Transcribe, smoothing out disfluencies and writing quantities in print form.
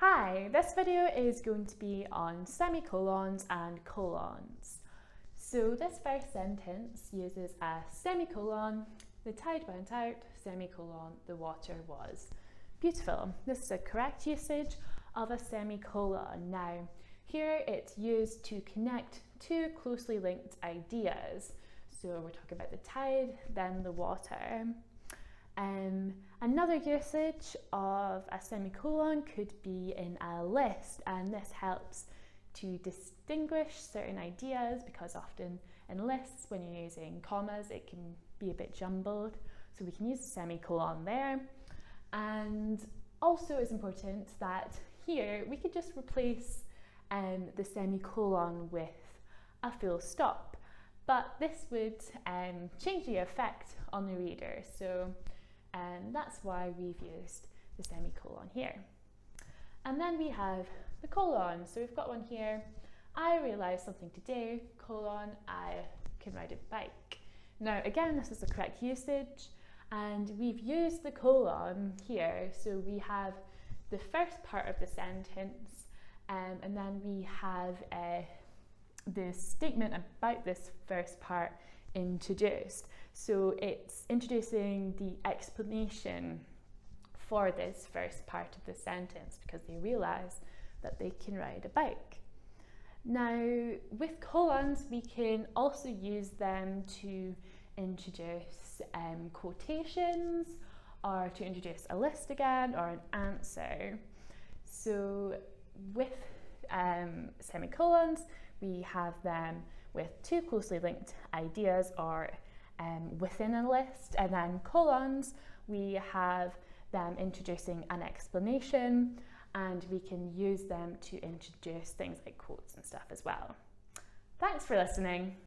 Hi, this video is going to be on semicolons and colons. So this first sentence uses a semicolon, the tide went out, semicolon, the water was. Beautiful. This is a correct usage of a semicolon. Now, here it's used to connect two closely linked ideas. So we're talking about the tide, then the water. Another usage of a semicolon could be in a list, and this helps to distinguish certain ideas because often in lists, when you're using commas, it can be a bit jumbled. So we can use a semicolon there. And also it's important that here we could just replace the semicolon with a full stop, but this would change the effect on the reader. So that's why we've used the semicolon here. And then we have the colon. So we've got one here. I realised something today, colon, I can ride a bike. Now again, this is the correct usage, and we've used the colon here. So we have the first part of the sentence, and then we have the statement about this first part introduced. So it's introducing the explanation for this first part of the sentence because they realise that they can ride a bike. Now, with colons, we can also use them to introduce quotations, or to introduce a list again, or an answer. So with semicolons, we have them with two closely linked ideas or within a list, and then colons, we have them introducing an explanation, and we can use them to introduce things like quotes and stuff as well. Thanks for listening.